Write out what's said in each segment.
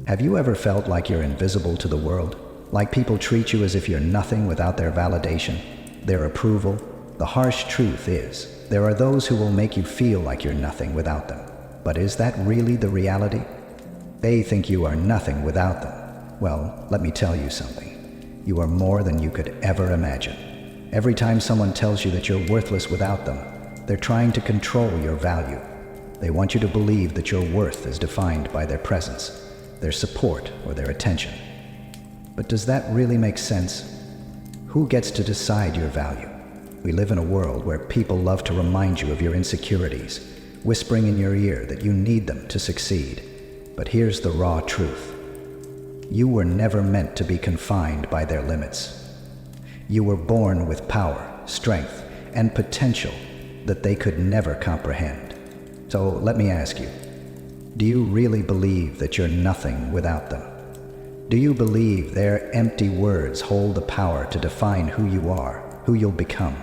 Have you ever felt like you're invisible to the world? Like people treat you as if you're nothing without their validation, their approval? The harsh truth is, there are those who will make you feel like you're nothing without them. But is that really the reality? They think you are nothing without them. Well, let me tell you something. You are more than you could ever imagine. Every time someone tells you that you're worthless without them, they're trying to control your value. They want you to believe that your worth is defined by their presence, their support, or their attention. But does that really make sense? Who gets to decide your value? We live in a world where people love to remind you of your insecurities, whispering in your ear that you need them to succeed. But here's the raw truth. You were never meant to be confined by their limits. You were born with power, strength, and potential that they could never comprehend. So let me ask you, do you really believe that you're nothing without them? Do you believe their empty words hold the power to define who you are, who you'll become?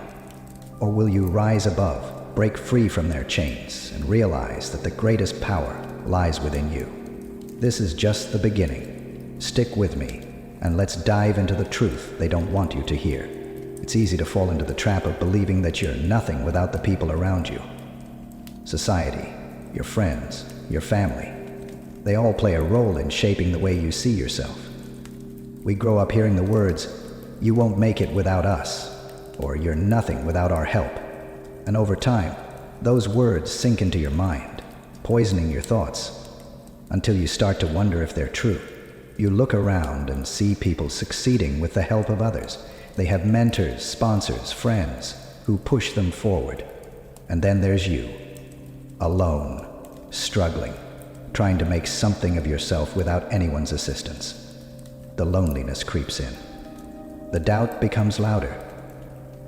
Or will you rise above, break free from their chains, and realize that the greatest power lies within you? This is just the beginning. Stick with me, and let's dive into the truth they don't want you to hear. It's easy to fall into the trap of believing that you're nothing without the people around you. Society, your friends, your family, they all play a role in shaping the way you see yourself. We grow up hearing the words, "You won't make it without us," or "You're nothing without our help." And over time, those words sink into your mind, poisoning your thoughts, until you start to wonder if they're true. You look around and see people succeeding with the help of others. They have mentors, sponsors, friends who push them forward. And then there's you, alone, struggling, trying to make something of yourself without anyone's assistance. The loneliness creeps in. The doubt becomes louder.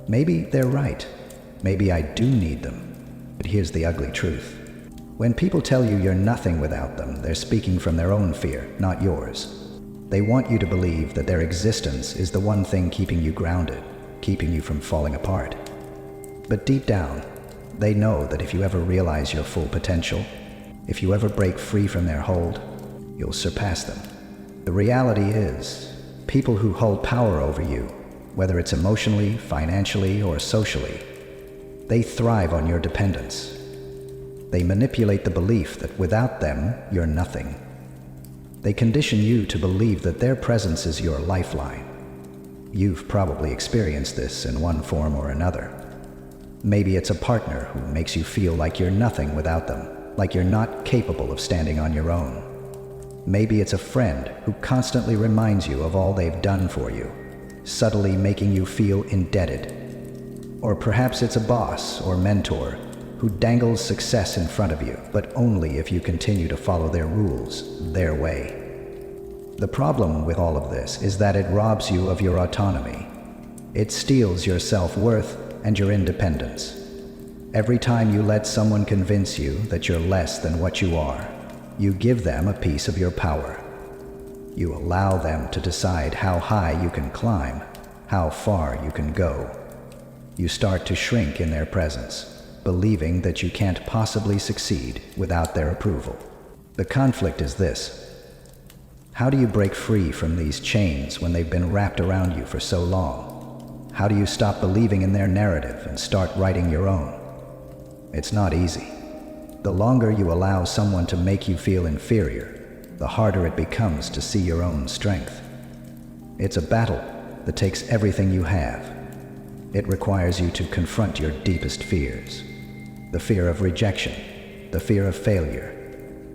Maybe they're right. Maybe I do need them. But here's the ugly truth. When people tell you you're nothing without them, they're speaking from their own fear, not yours. They want you to believe that their existence is the one thing keeping you grounded, keeping you from falling apart. But deep down, they know that if you ever realize your full potential, if you ever break free from their hold, you'll surpass them. The reality is, people who hold power over you, whether it's emotionally, financially, or socially, they thrive on your dependence. They manipulate the belief that without them, you're nothing. They condition you to believe that their presence is your lifeline. You've probably experienced this in one form or another. Maybe it's a partner who makes you feel like you're nothing without them, like you're not capable of standing on your own. Maybe it's a friend who constantly reminds you of all they've done for you, subtly making you feel indebted. Or perhaps it's a boss or mentor who dangles success in front of you, but only if you continue to follow their rules, their way. The problem with all of this is that it robs you of your autonomy. It steals your self-worth and your independence. Every time you let someone convince you that you're less than what you are, you give them a piece of your power. You allow them to decide how high you can climb, how far you can go. You start to shrink in their presence, believing that you can't possibly succeed without their approval. The conflict is this. How do you break free from these chains when they've been wrapped around you for so long? How do you stop believing in their narrative and start writing your own? It's not easy. The longer you allow someone to make you feel inferior, the harder it becomes to see your own strength. It's a battle that takes everything you have. It requires you to confront your deepest fears. The fear of rejection, the fear of failure,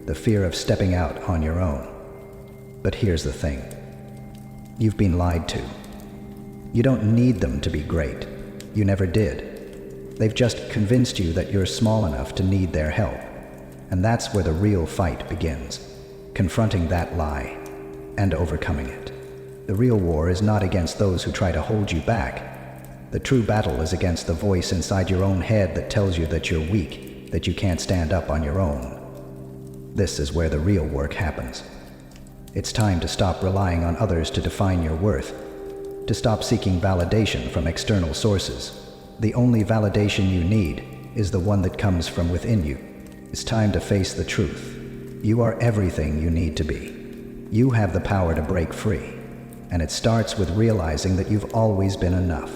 the fear of stepping out on your own. But here's the thing. You've been lied to. You don't need them to be great. You never did. They've just convinced you that you're small enough to need their help. And that's where the real fight begins, confronting that lie and overcoming it. The real war is not against those who try to hold you back. The true battle is against the voice inside your own head that tells you that you're weak, that you can't stand up on your own. This is where the real work happens. It's time to stop relying on others to define your worth, to stop seeking validation from external sources. The only validation you need is the one that comes from within you. It's time to face the truth. You are everything you need to be. You have the power to break free, and it starts with realizing that you've always been enough.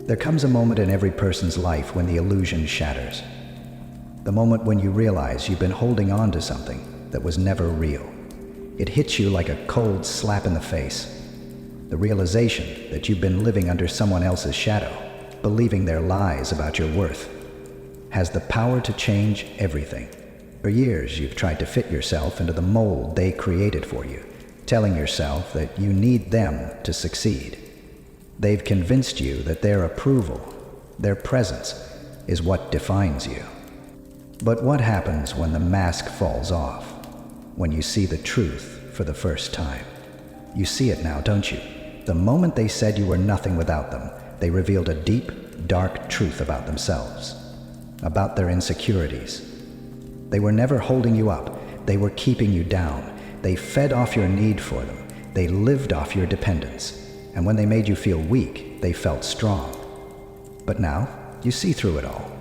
There comes a moment in every person's life when the illusion shatters. The moment when you realize you've been holding on to something that was never real. It hits you like a cold slap in the face. The realization that you've been living under someone else's shadow, believing their lies about your worth, has the power to change everything. For years, you've tried to fit yourself into the mold they created for you, telling yourself that you need them to succeed. They've convinced you that their approval, their presence, is what defines you. But what happens when the mask falls off? When you see the truth for the first time? You see it now, don't you? The moment they said you were nothing without them, they revealed a deep, dark truth about themselves, about their insecurities. They were never holding you up. They were keeping you down. They fed off your need for them. They lived off your dependence. And when they made you feel weak, they felt strong. But now, you see through it all.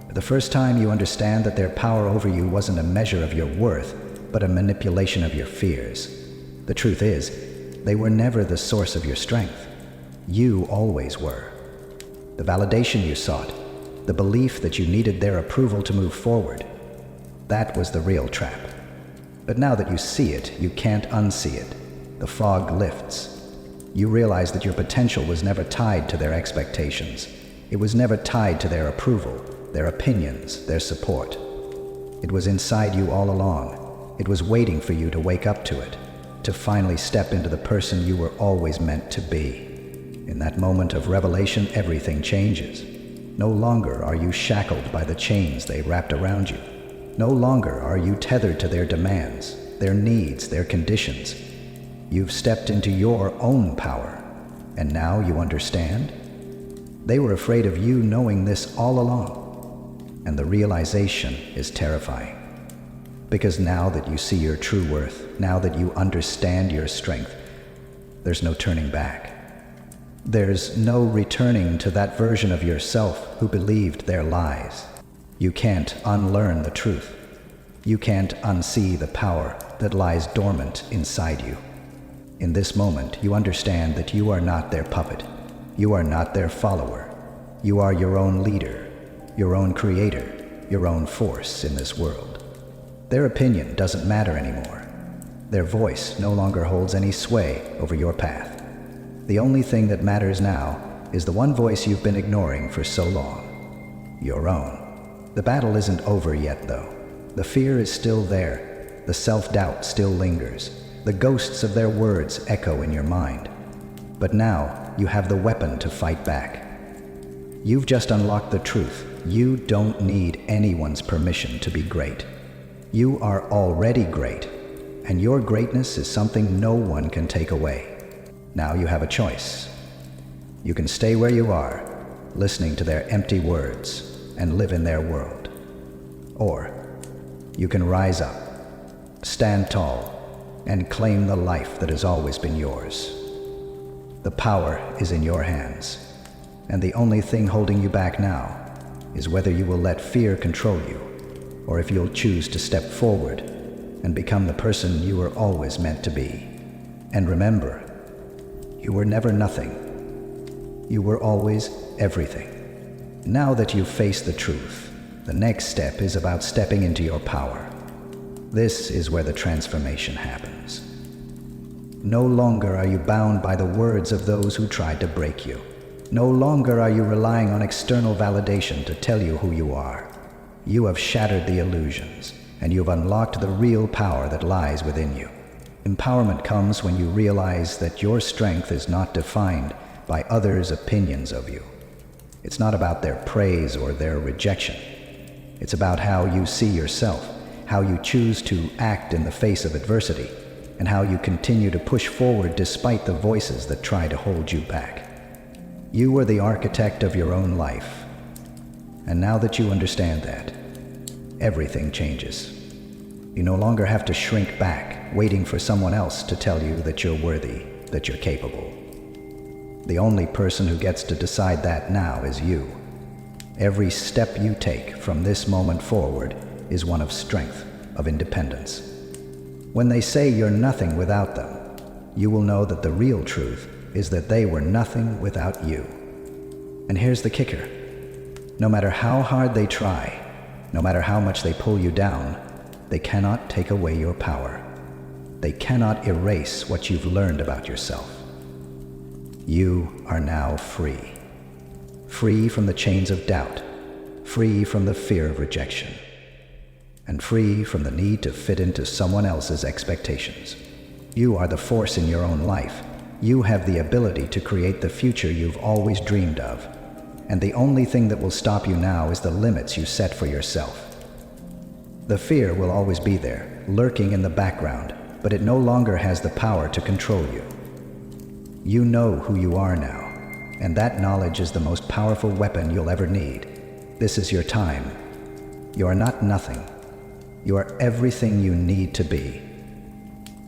For the first time, you understand that their power over you wasn't a measure of your worth, but a manipulation of your fears. The truth is, they were never the source of your strength. You always were. The validation you sought, the belief that you needed their approval to move forward, that was the real trap. But now that you see it, you can't unsee it. The fog lifts. You realize that your potential was never tied to their expectations. It was never tied to their approval, their opinions, their support. It was inside you all along. It was waiting for you to wake up to it, to finally step into the person you were always meant to be. In that moment of revelation, everything changes. No longer are you shackled by the chains they wrapped around you. No longer are you tethered to their demands, their needs, their conditions. You've stepped into your own power, and now you understand? They were afraid of you knowing this all along, and the realization is terrifying. Because now that you see your true worth, now that you understand your strength, there's no turning back. There's no returning to that version of yourself who believed their lies. You can't unlearn the truth. You can't unsee the power that lies dormant inside you. In this moment, you understand that you are not their puppet. You are not their follower. You are your own leader, your own creator, your own force in this world. Their opinion doesn't matter anymore. Their voice no longer holds any sway over your path. The only thing that matters now is the one voice you've been ignoring for so long, your own. The battle isn't over yet, though. The fear is still there. The self-doubt still lingers. The ghosts of their words echo in your mind. But now, you have the weapon to fight back. You've just unlocked the truth. You don't need anyone's permission to be great. You are already great, and your greatness is something no one can take away. Now you have a choice. You can stay where you are, listening to their empty words, and live in their world. Or you can rise up, stand tall, and claim the life that has always been yours. The power is in your hands, and the only thing holding you back now is whether you will let fear control you, or if you'll choose to step forward and become the person you were always meant to be. And remember, you were never nothing. You were always everything. Now that you've faced the truth, the next step is about stepping into your power. This is where the transformation happens. No longer are you bound by the words of those who tried to break you. No longer are you relying on external validation to tell you who you are. You have shattered the illusions, and you've unlocked the real power that lies within you. Empowerment comes when you realize that your strength is not defined by others' opinions of you. It's not about their praise or their rejection. It's about how you see yourself, how you choose to act in the face of adversity, and how you continue to push forward despite the voices that try to hold you back. You are the architect of your own life. And now that you understand that, everything changes. You no longer have to shrink back, waiting for someone else to tell you that you're worthy, that you're capable. The only person who gets to decide that now is you. Every step you take from this moment forward is one of strength, of independence. When they say you're nothing without them, you will know that the real truth is that they were nothing without you. And here's the kicker. No matter how hard they try, no matter how much they pull you down, they cannot take away your power. They cannot erase what you've learned about yourself. You are now free. Free from the chains of doubt, free from the fear of rejection, and free from the need to fit into someone else's expectations. You are the force in your own life. You have the ability to create the future you've always dreamed of. And the only thing that will stop you now is the limits you set for yourself. The fear will always be there, lurking in the background, but it no longer has the power to control you. You know who you are now, and that knowledge is the most powerful weapon you'll ever need. This is your time. You are not nothing. You are everything you need to be.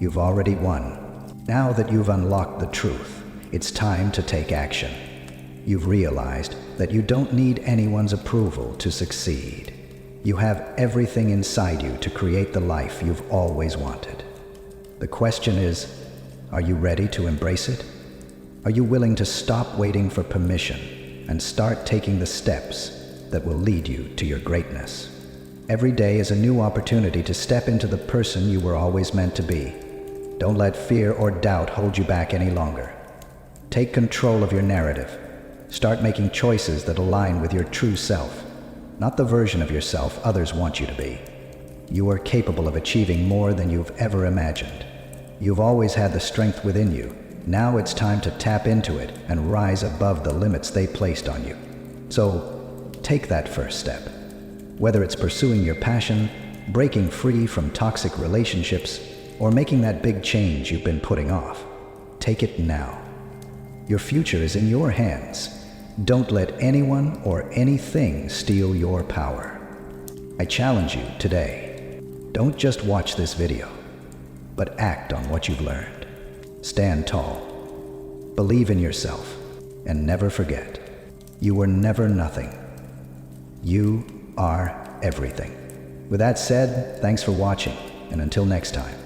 You've already won. Now that you've unlocked the truth, it's time to take action. You've realized that you don't need anyone's approval to succeed. You have everything inside you to create the life you've always wanted. The question is, are you ready to embrace it? Are you willing to stop waiting for permission and start taking the steps that will lead you to your greatness? Every day is a new opportunity to step into the person you were always meant to be. Don't let fear or doubt hold you back any longer. Take control of your narrative. Start making choices that align with your true self, not the version of yourself others want you to be. You are capable of achieving more than you've ever imagined. You've always had the strength within you. Now it's time to tap into it and rise above the limits they placed on you. So, take that first step. Whether it's pursuing your passion, breaking free from toxic relationships, or making that big change you've been putting off, take it now. Your future is in your hands. Don't let anyone or anything steal your power. I challenge you today. Don't just watch this video, but act on what you've learned. Stand tall. Believe in yourself, and never forget, you were never nothing. You are everything. With that said, thanks for watching, and until next time.